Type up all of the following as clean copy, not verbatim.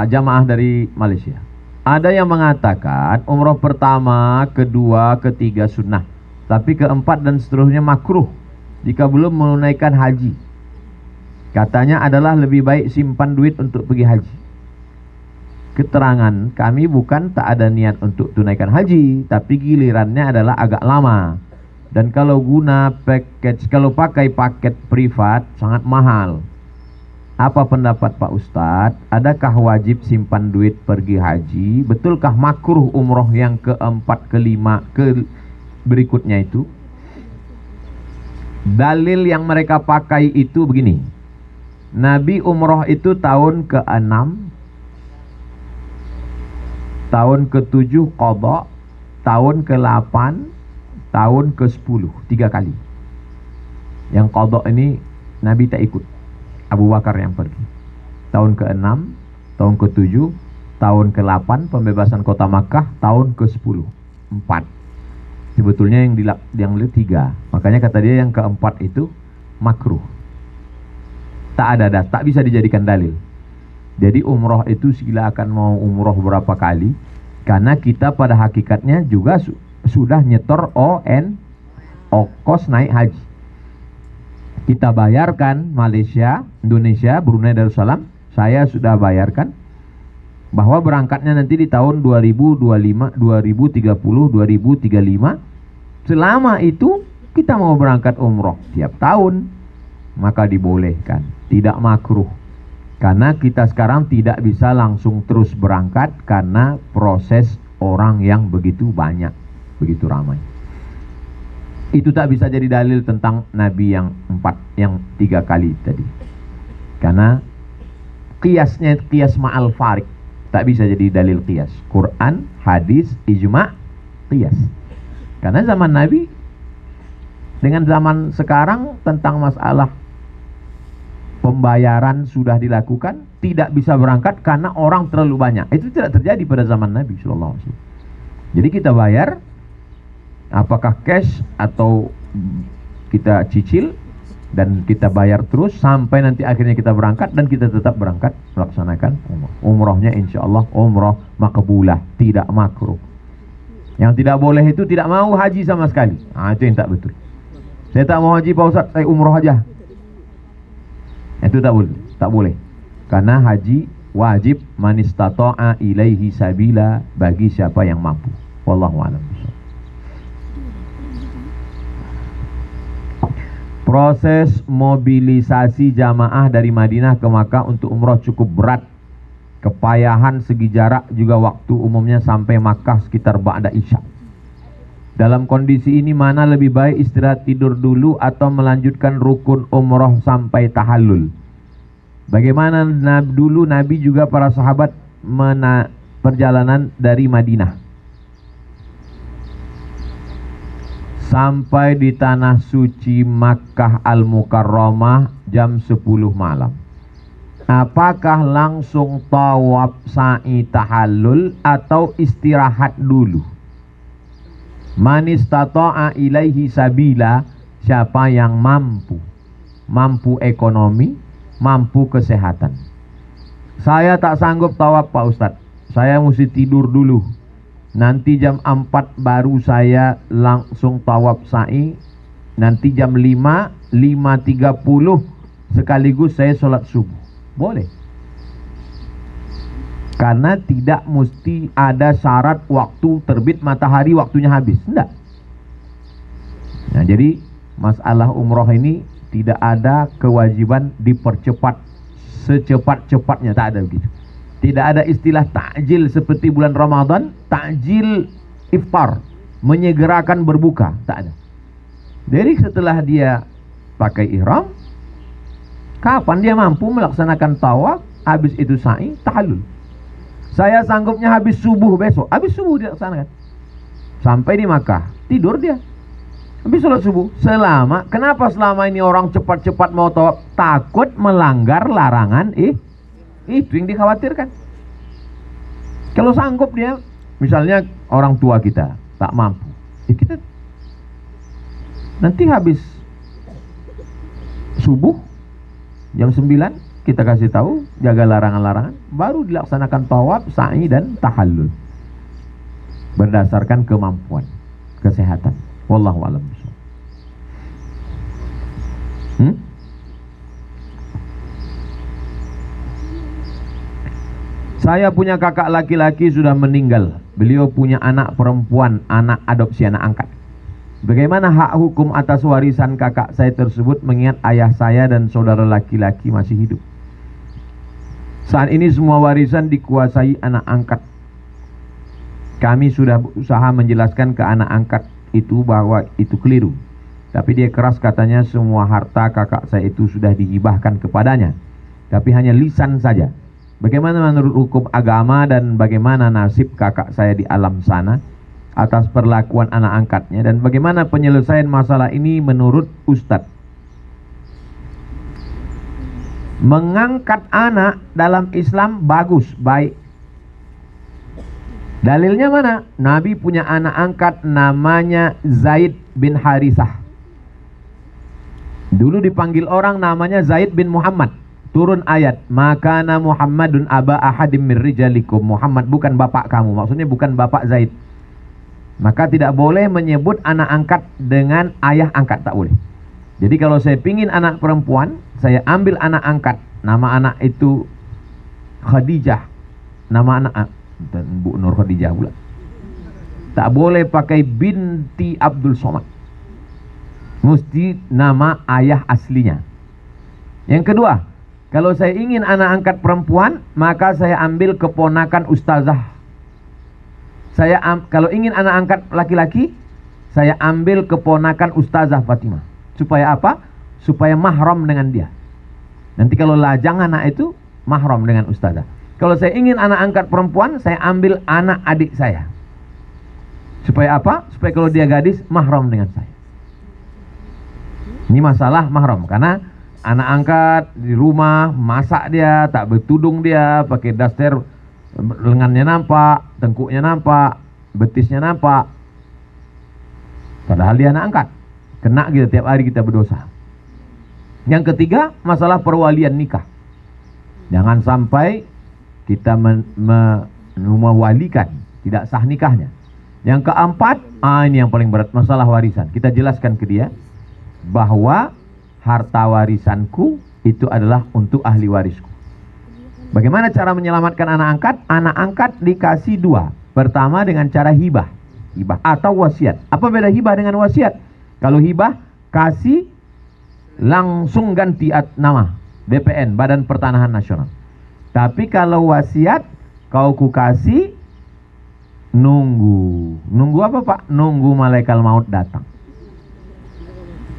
jamaah dari Malaysia. Ada yang mengatakan umroh pertama, kedua, ketiga sunnah, tapi keempat dan seterusnya makruh jika belum menunaikan haji. Katanya adalah lebih baik simpan duit untuk pergi haji. Keterangan kami bukan tak ada niat untuk tunaikan haji, tapi gilirannya adalah agak lama. Dan kalau kalau pakai paket privat sangat mahal. Apa pendapat Pak Ustadz? Adakah wajib simpan duit pergi haji? Betulkah makruh umroh yang keempat, kelima, berikutnya itu? Dalil yang mereka pakai itu begini. Nabi umroh itu tahun ke-6, tahun ke-7 qadha, tahun ke-8, tahun ke-10, 3 kali. Yang qadha ini Nabi tak ikut, Abu Bakar yang pergi. Tahun ke-6, tahun ke-7, tahun ke-8 pembebasan kota Makkah, tahun ke-10, 4. Sebetulnya yang 3. Makanya kata dia yang keempat itu makruh. Tak bisa dijadikan dalil. Jadi umroh itu silakan mau umroh berapa kali, karena kita pada hakikatnya juga sudah nyetor ongkos naik haji. Kita bayarkan Malaysia, Indonesia, Brunei Darussalam, saya sudah bayarkan bahwa berangkatnya nanti di tahun 2025, 2030, 2035. Selama itu kita mau berangkat umroh tiap tahun, maka dibolehkan, tidak makruh. Karena kita sekarang tidak bisa langsung terus berangkat karena proses orang yang begitu banyak, begitu ramai. Itu tak bisa jadi dalil tentang Nabi yang 3 kali tadi. Karena qiyasnya qiyas ma'al farik, tak bisa jadi dalil qiyas. Quran, hadis, ijma', qiyas. Karena zaman Nabi dengan zaman sekarang tentang masalah pembayaran sudah dilakukan, tidak bisa berangkat karena orang terlalu banyak. Itu tidak terjadi pada zaman Nabi SAW. Jadi kita bayar, apakah cash atau kita cicil, dan kita bayar terus sampai nanti akhirnya kita berangkat, dan kita tetap berangkat melaksanakan umroh. Umrohnya insya Allah umroh makbulah, tidak makruh. Yang tidak boleh itu tidak mau haji sama sekali. Itu yang tak betul. Saya tak mau haji Pak Ustaz, saya umroh aja. Itu tak boleh. Karena haji wajib man istata'a ilaihi sabila, bagi siapa yang mampu. Wallahu a'lam. Proses mobilisasi jamaah dari Madinah ke Makkah untuk umroh cukup berat. Kepayahan segi jarak, juga waktu umumnya sampai Makkah sekitar ba'da isya. Dalam kondisi ini mana lebih baik, istirahat tidur dulu atau melanjutkan rukun umroh sampai tahallul? Bagaimana dulu Nabi juga para sahabat perjalanan dari Madinah sampai di tanah suci Makkah Al-Mukarramah jam 10 malam. Apakah langsung tawaf sa'i tahallul atau istirahat dulu? Man istata'a ilaihi sabila, siapa yang mampu ekonomi, mampu kesehatan. Saya tak sanggup tawaf Pak Ustadz, saya mesti tidur dulu, nanti jam 4 baru saya langsung tawaf sa'i, nanti jam 5, 5.30 sekaligus saya sholat subuh. Boleh. Karena tidak mesti ada syarat waktu terbit matahari waktunya habis. Tidak. Nah, jadi masalah umroh ini tidak ada kewajiban dipercepat secepat-cepatnya, tak ada begitu. Tidak ada istilah takjil seperti bulan Ramadan, takjil iftar, menyegerakan berbuka, tak ada. Jadi setelah dia pakai ihram, kapan dia mampu melaksanakan tawaf, habis itu sa'i, tahallul. Saya sanggupnya habis subuh besok, habis subuh dilaksanakan. Sampai di Makkah, tidur dia. Habis sholat subuh, kenapa selama ini orang cepat-cepat mau tawaf? Takut melanggar larangan itu yang dikhawatirkan. Kalau sanggup dia, misalnya orang tua kita tak mampu, kita nanti habis subuh jam 9 kita kasih tahu, jaga larangan-larangan, baru dilaksanakan tawaf, sa'i dan tahallul. Berdasarkan kemampuan, kesehatan. Wallahu a'lam bishawab. Saya punya kakak laki-laki sudah meninggal. Beliau punya anak perempuan, anak adopsi, anak angkat. Bagaimana hak hukum atas warisan kakak saya tersebut mengingat ayah saya dan saudara laki-laki masih hidup? Saat ini semua warisan dikuasai anak angkat. Kami sudah berusaha menjelaskan ke anak angkat itu bahwa itu keliru. Tapi dia keras, katanya semua harta kakak saya itu sudah dihibahkan kepadanya. Tapi hanya lisan saja. Bagaimana menurut hukum agama dan bagaimana nasib kakak saya di alam sana atas perlakuan anak angkatnya, dan bagaimana penyelesaian masalah ini menurut Ustadz? Mengangkat anak dalam Islam bagus, baik. Dalilnya mana? Nabi punya anak angkat namanya Zaid bin Harithah. Dulu dipanggil orang namanya Zaid bin Muhammad. Turun ayat, makana Muhammadun aba ahadim min rijalikum. Muhammad bukan bapak kamu, maksudnya bukan bapak Zaid. Maka tidak boleh menyebut anak angkat dengan ayah angkat, tak boleh. Jadi kalau saya pingin anak perempuan, saya ambil anak angkat, nama anak itu Khadijah, nama anak dan Bu Nur Khadijah pula. Tak boleh pakai binti Abdul Somad, mesti nama ayah aslinya. Yang kedua, kalau saya ingin anak angkat perempuan, maka saya ambil keponakan ustazah. Kalau ingin anak angkat laki-laki, saya ambil keponakan Ustazah Fatimah. Supaya apa? Supaya mahram dengan dia. Nanti kalau lajang anak itu mahram dengan Ustazah. Kalau saya ingin anak angkat perempuan, saya ambil anak adik saya. Supaya apa? Supaya kalau dia gadis, mahram dengan saya. Ini masalah mahram, karena anak angkat di rumah, masak dia, tak bertudung dia, pakai daster, lengannya nampak, tengkuknya nampak, betisnya nampak. Padahal dia anak angkat. Kena kita tiap hari, kita berdosa. Yang ketiga, masalah perwalian nikah. Jangan sampai kita mewalikan, tidak sah nikahnya. Yang keempat, ini yang paling berat, masalah warisan. Kita jelaskan ke dia bahwa harta warisanku itu adalah untuk ahli warisku. Bagaimana cara menyelamatkan anak angkat? Anak angkat dikasih dua. Pertama dengan cara hibah atau wasiat. Apa beda hibah dengan wasiat? Kalau hibah, kasih langsung ganti nama BPN, Badan Pertanahan Nasional. Tapi kalau wasiat, kau ku kasih, nunggu apa Pak? Nunggu malaikat maut datang.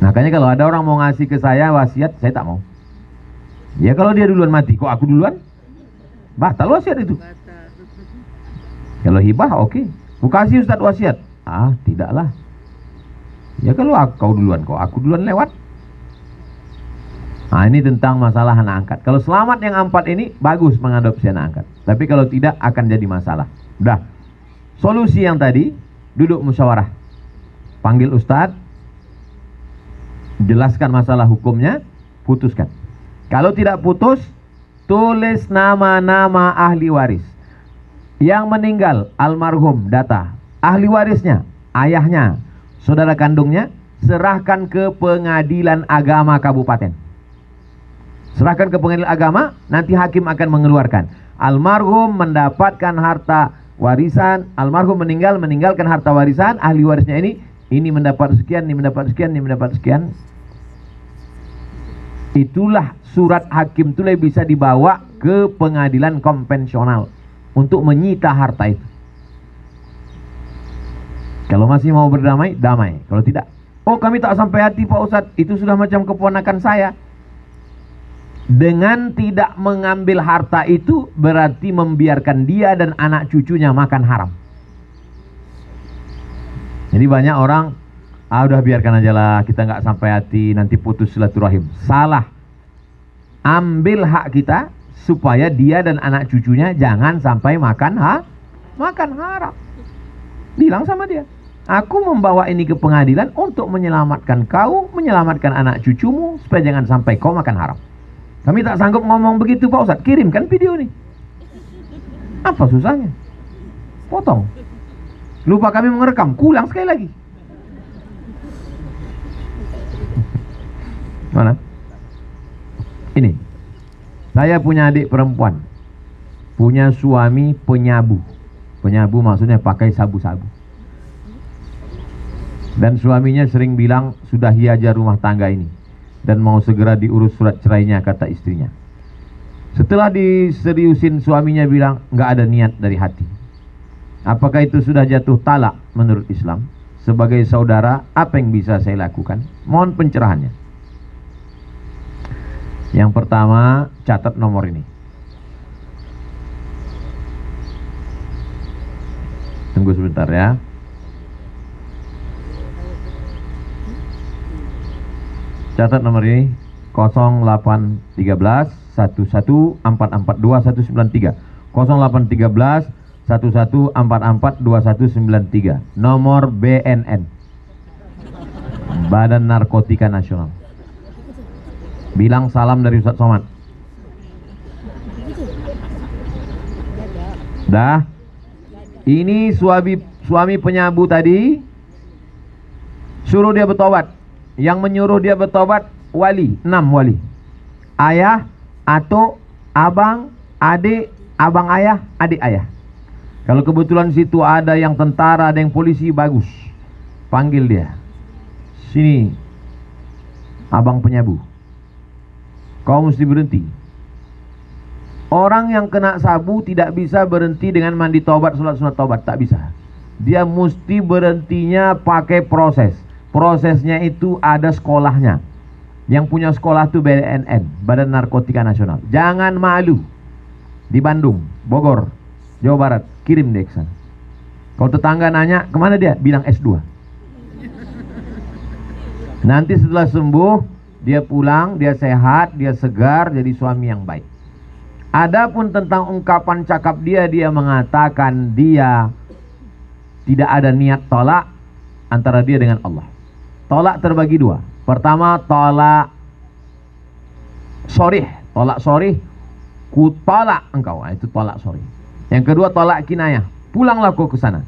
Makanya kalau ada orang mau ngasih ke saya wasiat, saya tak mau. Ya kalau dia duluan mati, kok aku duluan? Batal wasiat itu. Kalau hibah oke. Ku kasih Ustadz wasiat. Tidaklah. Ya kalau kau duluan, kok aku duluan lewat. Ini tentang masalah anak angkat. Kalau selamat yang empat ini, bagus mengadopsi anak angkat. Tapi kalau tidak, akan jadi masalah. Udah. Solusi yang tadi, duduk musyawarah. Panggil Ustadz, jelaskan masalah hukumnya, putuskan. Kalau tidak putus, tulis nama-nama ahli waris. Yang meninggal, almarhum, data. Ahli warisnya, ayahnya, saudara kandungnya, serahkan ke pengadilan agama kabupaten. Serahkan ke pengadilan agama, nanti hakim akan mengeluarkan. Almarhum mendapatkan harta warisan, almarhum meninggal, meninggalkan harta warisan, ahli warisnya ini mendapat sekian, ini mendapat sekian, ini mendapat sekian. Itulah surat hakim itu bisa dibawa ke pengadilan konvensional untuk menyita harta itu. Kalau masih mau berdamai, damai. Kalau tidak, kami tak sampai hati Pak Ustadz, itu sudah macam keponakan saya. Dengan tidak mengambil harta itu berarti membiarkan dia dan anak cucunya makan haram. Jadi banyak orang, udah biarkan aja lah, kita nggak sampai hati, nanti putus silaturahim. Salah. Ambil hak kita supaya dia dan anak cucunya jangan sampai makan haram. Bilang sama dia, aku membawa ini ke pengadilan untuk menyelamatkan kau, menyelamatkan anak cucumu, supaya jangan sampai kau makan haram. Kami tak sanggup ngomong begitu Pak Ustadz, kirimkan video nih. Apa susahnya? Potong. Lupa kami merekam, kulang sekali lagi. Mana? Ini. Saya punya adik perempuan, punya suami penyabu. Penyabu maksudnya pakai sabu-sabu. Dan suaminya sering bilang sudah hiaja rumah tangga ini dan mau segera diurus surat cerainya, kata istrinya. Setelah diseriusin, suaminya bilang nggak ada niat dari hati. Apakah itu sudah jatuh talak menurut Islam? Sebagai saudara, apa yang bisa saya lakukan? Mohon pencerahannya. Yang pertama, catat nomor ini. Tunggu sebentar ya. Catat nomor ini 0813 11442193 0813 11442193, nomor BNN, Badan Narkotika Nasional. Bilang salam dari Ustadz Somad. Dah. Ini suami penyabu tadi, suruh dia bertobat. Yang menyuruh dia bertobat wali, 6 wali. Ayah, atuk, abang, adik, abang ayah, adik ayah. Kalau kebetulan situ ada yang tentara, ada yang polisi, bagus. Panggil dia. Sini, abang penyabu. Kau mesti berhenti. Orang yang kena sabu tidak bisa berhenti dengan mandi tobat, sholat sunat tobat. Tak bisa. Dia mesti berhentinya pakai proses. Prosesnya itu ada sekolahnya. Yang punya sekolah itu BNN, Badan Narkotika Nasional. Jangan malu. Di Bandung, Bogor, Jawa Barat, kirim deh ke sana. Kalau tetangga nanya, kemana dia? Bilang S2. Nanti setelah sembuh, dia pulang, dia sehat, dia segar, jadi suami yang baik. Adapun tentang ungkapan cakap dia mengatakan dia tidak ada niat tolak antara dia dengan Allah. Tolak terbagi dua. Pertama, tolak sorih. Tolak sorih, ku tolak engkau. Itu tolak sorih. Yang kedua, tolak kinayah. Pulanglah kau ke sana.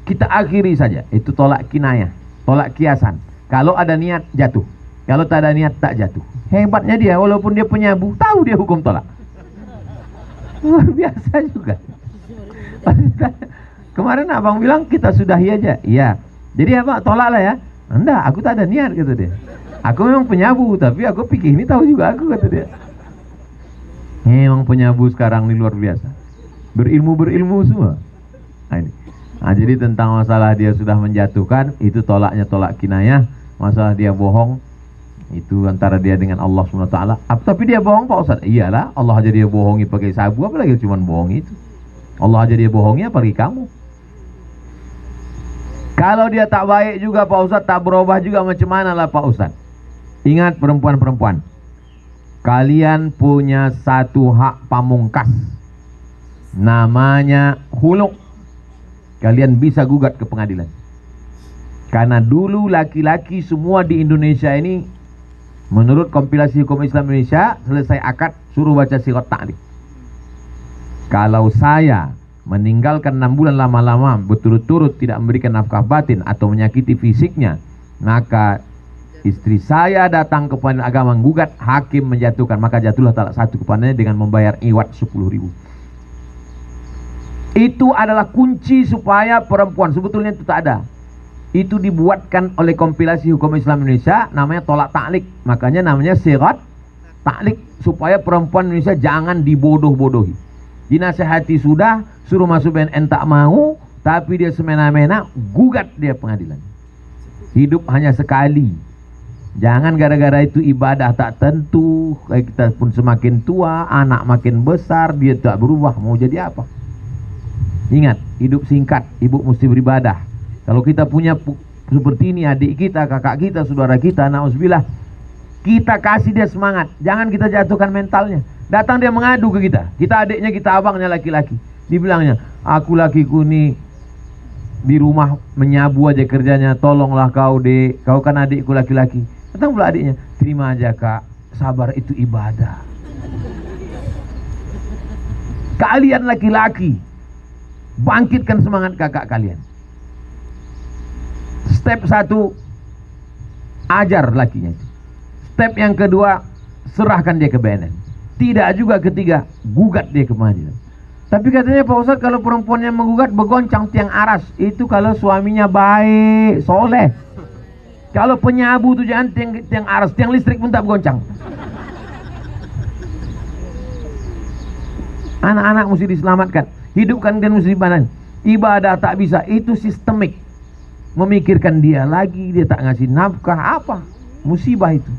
Kita akhiri saja. Itu tolak kinayah. Tolak kiasan. Kalau ada niat, jatuh. Kalau tak ada niat, tak jatuh. Hebatnya dia, walaupun dia penyabu, tahu dia hukum tolak. Luar biasa juga. Kemarin abang bilang kita sudahi aja. Iya. Jadi apa? Tolaklah ya. Enggak, aku tak ada niat, kata dia. Aku memang penyabu, tapi aku pikir ini tahu juga aku, kata dia. Memang penyabu sekarang ini luar biasa. Berilmu semua. Nah, ini. Nah, jadi tentang masalah dia sudah menjatuhkan, itu tolaknya tolak kinayah. Masalah dia bohong, itu antara dia dengan Allah SWT. Tapi dia bohong Pak Ustaz. Iyalah, Allah aja dia bohongi pakai sabu, apalagi cuma bohong itu. Allah aja dia bohongnya, apalagi kamu. Kalau dia tak baik juga Pak Ustaz, tak berubah juga, macam mana lah Pak Ustaz. Ingat perempuan-perempuan, kalian punya satu hak pamungkas, namanya huluk. Kalian bisa gugat ke pengadilan. Karena dulu laki-laki semua di Indonesia ini, menurut kompilasi hukum Islam Indonesia, selesai akad suruh baca sirat ta'liq. Kalau saya meninggalkan 6 bulan lama-lama berturut-turut tidak memberikan nafkah batin atau menyakiti fisiknya, maka istri saya datang ke pengadilan agama menggugat, hakim menjatuhkan, maka jatuhlah talak satu kepadanya dengan membayar iwat 10.000. Itu adalah kunci supaya perempuan, sebetulnya itu tak ada. Itu dibuatkan oleh kompilasi hukum Islam Indonesia, namanya tolak ta'liq. Makanya namanya sirat ta'liq, supaya perempuan Indonesia jangan dibodoh-bodohi. Dinasehati sudah, suruh masuk BNN tak mau, tapi dia semena-mena, gugat dia pengadilan. Hidup hanya sekali. Jangan gara-gara itu ibadah tak tentu, kita pun semakin tua, anak makin besar, dia tak berubah, mau jadi apa? Ingat, hidup singkat, ibu mesti beribadah. Kalau kita punya seperti ini, adik kita, kakak kita, saudara kita, na'udzubillah, kita kasih dia semangat, jangan kita jatuhkan mentalnya. Datang dia mengadu ke kita, kita adiknya, kita abangnya laki-laki, dibilangnya, aku lakiku nih di rumah menyabu aja kerjanya, tolonglah kau dek, kau kan adikku laki-laki. Datang pula adiknya, terima aja kak, sabar itu ibadah. Kalian laki-laki, bangkitkan semangat kakak kalian. Step 1, ajar lakinya. Step yang kedua, serahkan dia ke BNN. Tidak juga ketiga, gugat dia ke pengadilan. Tapi katanya Pak Ustadz, kalau perempuan yang menggugat bergoncang tiang aras, itu kalau suaminya baik, soleh. Kalau penyabu itu jangan tiang aras, tiang listrik pun tak bergoncang. Anak-anak mesti diselamatkan, hidupkan dan mesti dipandang. Ibadah tak bisa, itu sistemik. Memikirkan dia lagi, dia tak ngasih nafkah, apa? Musibah itu.